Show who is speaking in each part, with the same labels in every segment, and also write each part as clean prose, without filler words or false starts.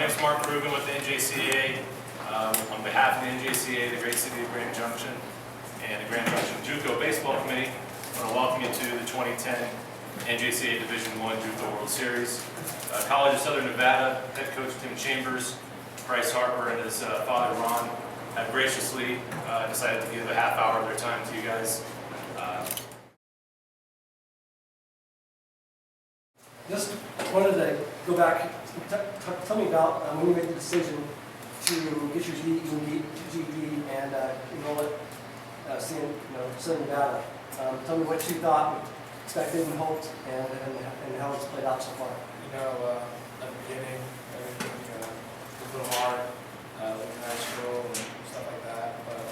Speaker 1: name's Mark Krugen with the NJCAA. On behalf of the NJCAA, the great city of Grand Junction, and the Grand Junction JUCO Baseball Committee, I want to welcome you to the 2010 NJCAA Division I JUCO World Series. College of Southern Nevada head coach Tim Chambers, Bryce Harper, and his father Ron have graciously decided to give a half hour of their time to you guys.
Speaker 2: Just wanted to go back, tell me about when you made the decision to get your GED and enroll at Southern Nevada. Tell me what you thought, expected, and hoped, and how it's played out so far.
Speaker 3: At the beginning, everything was a little hard, looking at school and stuff like that, but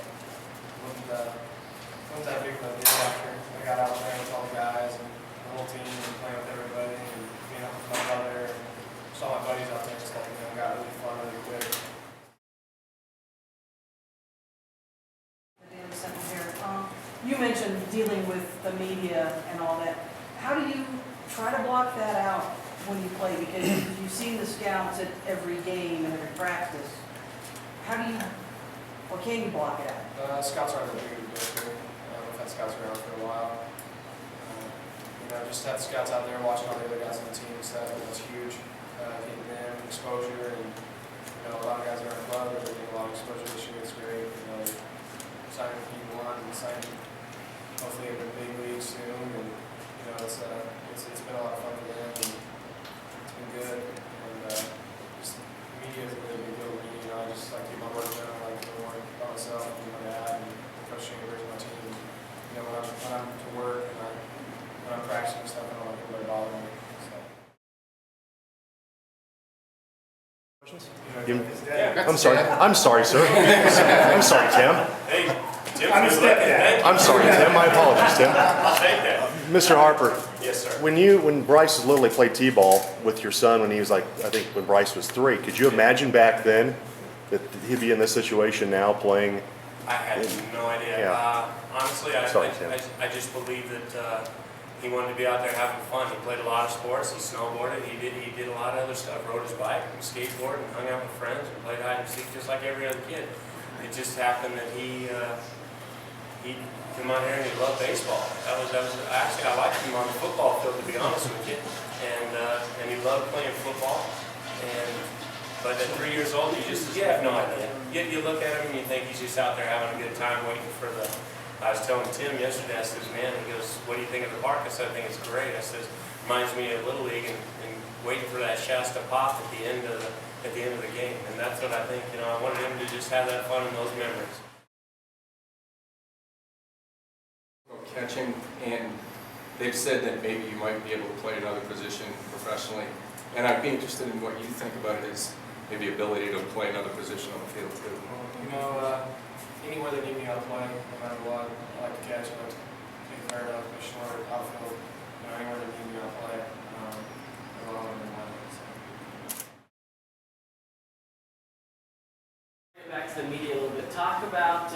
Speaker 3: wasn't that big of a deal after I got out there with all the guys and the whole team and playing with everybody and being up with my brother and saw my buddies out there and stuff, got really fun really quick.
Speaker 4: You mentioned dealing with the media and all that. How do you try to block that out when you play? Because you've seen the scouts at every game and every practice. How do you, or can you block it out?
Speaker 3: Scouts aren't a big deal for me. We've had scouts around for a while. Just have scouts out there watching all the other guys on the team and stuff. It's huge. Getting them exposure, and a lot of guys are in the club. They're getting a lot of exposure this year. It's great. Signing P1 and signing hopefully in the big league soon, and it's been a lot of fun for them, and it's been good. And just media is a really big deal to me. I just like to keep my work done. I like to work by myself, and my dad, and Coach Chambers, and my team. When I'm to work and when I'm practicing and stuff, I don't want anybody bothering me.
Speaker 5: I'm sorry, sir. I'm sorry, Tim.
Speaker 1: Hey, Tim,
Speaker 5: I'm sorry, Tim. My apologies, Tim.
Speaker 1: I'll take that.
Speaker 5: Mr. Harper.
Speaker 1: Yes, sir.
Speaker 5: When Bryce literally played t-ball with your son when he was I think when Bryce was 3, could you imagine back then that he'd be in this situation now playing?
Speaker 1: I had no idea.
Speaker 5: Yeah.
Speaker 1: Honestly, I just believe that he wanted to be out there having fun. He played a lot of sports. He snowboarded. He did a lot of other stuff. Rode his bike, and skateboarded, and hung out with friends, and played hide and seek just like every other kid. It just happened that he came out here and he loved baseball. That was actually, I liked him on the football field, to be honest with you, and he loved playing football. But at 3 years old, you have no idea. You look at him and you think he's just out there having a good time waiting for the. I was telling Tim yesterday, I says, man, he goes, what do you think of the park? I said, I think it's great. I says, reminds me of Little League and waiting for that Shasta pop at the end of the game. And that's what I think, I wanted him to just have that fun in those memories.
Speaker 6: Catching, and they've said that maybe you might be able to play another position professionally. And I'd be interested in what you think about it as maybe ability to play another position on the field too.
Speaker 3: Anywhere they need me, I'll play, no matter what. I like to catch, I like to take a third, I like to push short, outfield. Anywhere they need me, I'll play. As long as I'm in line.
Speaker 7: Get back to the media a little bit. Talk about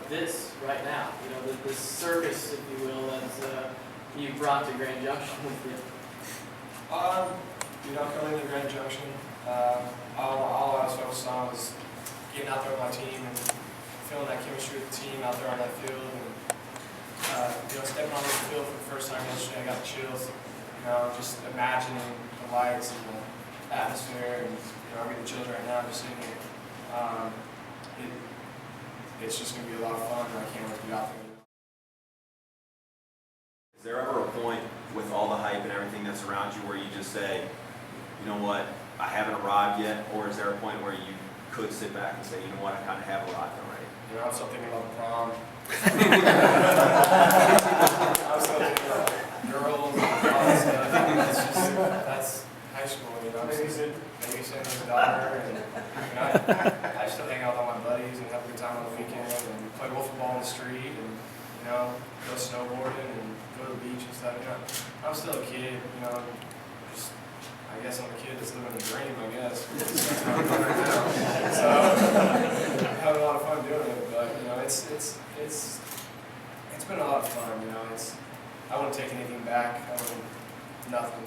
Speaker 7: this right now. This circus, if you will, that you brought to Grand Junction with you.
Speaker 3: Coming to Grand Junction, all I was focused on was getting out there with my team and feeling that chemistry with the team out there on that field, and stepping on the field for the first time yesterday, I got the chills. Just imagining the lights and the atmosphere, and I'm getting the chills right now just sitting here. It's just going to be a lot of fun, and I can't wait to be out there.
Speaker 8: Is there ever a point with all the hype and everything that's around you where you just say, you know what, I haven't arrived yet, or is there a point where you could sit back and say, you know what, I kind of have arrived already?
Speaker 3: I'm still thinking about the prom. I'm still thinking about girls and all that stuff. That's high school, babysitting his daughter, and I still hang out with all my buddies and have a good time on the weekend and play football in the street and go snowboarding and go to the beach and stuff. I'm still a kid, I guess I'm a kid that's living a dream, I guess. That's what I'm doing right now. So I'm having a lot of fun doing it, but it's been a lot of fun. I wouldn't take anything back. Nothing.